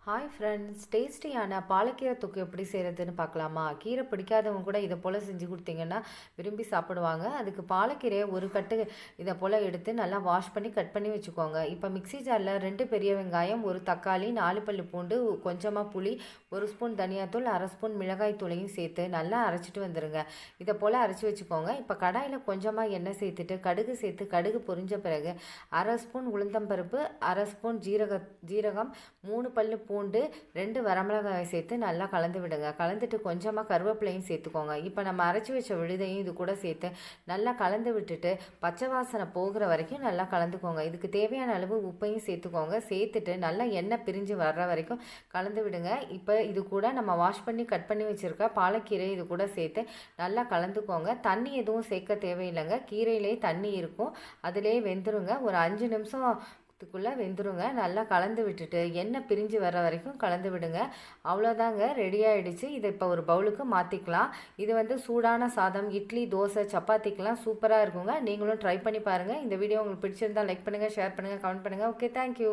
Hi friends, டேஸ்டியான பாலக்கீரை தொக்கு எப்படி செய்கிறதுன்னு பார்க்கலாமா? கீரை பிடிக்காதவங்க கூட இதை போல் செஞ்சு கொடுத்தீங்கன்னா விரும்பி சாப்பிடுவாங்க. அதுக்கு பாலக்கீரையை ஒரு கட்டு இதை போல் எடுத்து நல்லா வாஷ் பண்ணி கட் பண்ணி வச்சுக்கோங்க. இப்போ மிக்ஸி ஜாரில் 2 பெரிய வெங்காயம், 1 தக்காளி, 4 பல்லு பூண்டு, கொஞ்சமாக புளி, 1 ஸ்பூன் தனியாத்தூள், 1/2 ஸ்பூன் மிளகாய் தூளையும் சேர்த்து நல்லா அரைச்சிட்டு வந்துடுங்க. இதை போல் அரைச்சி வச்சுக்கோங்க. இப்போ கடாயில் கொஞ்சமாக எண்ணெய் சேர்த்துட்டு கடுகு சேர்த்து கடுகு பொரிஞ்ச பிறகு 1/2 ஸ்பூன் உளுந்தம்பருப்பு, 1/2 ஸ்பூன் ஜீரகம், 3 பல்லு பூண்டு, 2 வரமிளகாயை சேர்த்து நல்லா கலந்து விடுங்க. கலந்துட்டு கொஞ்சமாக கருவேப்பிலையும் சேர்த்துக்கோங்க. இப்போ நம்ம அரைச்சி வச்ச விழுதையும் இது கூட சேர்த்து நல்லா கலந்து விட்டுட்டு பச்சை வாசனை போகிற வரைக்கும் நல்லா கலந்துக்கோங்க. இதுக்கு தேவையான அளவு உப்பையும் சேர்த்துக்கோங்க. சேர்த்துட்டு நல்லா எண்ணெய் பிரிஞ்சு வர்ற வரைக்கும் கலந்து விடுங்க. இப்போ இது கூட நம்ம வாஷ் பண்ணி கட் பண்ணி வச்சுருக்க பாலக்கீரை இது கூட சேர்த்து நல்லா கலந்துக்கோங்க. தண்ணி எதுவும் சேர்க்க தேவையில்லைங்க. கீரையிலே தண்ணி இருக்கும், அதிலே வெந்துருங்க. ஒரு 5 நிமிஷம் இதுக்குள்ளே வெந்துருங்க. நல்லா கலந்து விட்டுட்டு எண்ணெய் பிரிஞ்சு வர வரைக்கும் கலந்து விடுங்க. அவ்வளோதாங்க, ரெடி ஆகிடுச்சு. இதை இப்போ ஒரு பவுலுக்கு மாற்றிக்கலாம். இது சூடான சாதம், இட்லி, தோசை, சப்பாத்திக்கெலாம் சூப்பராக இருக்குங்க. நீங்களும் ட்ரை பண்ணி பாருங்கள். இந்த வீடியோ உங்களுக்கு பிடிச்சிருந்தால் லைக் பண்ணுங்கள், ஷேர் பண்ணுங்கள், கமெண்ட் பண்ணுங்கள். Okay, thank you.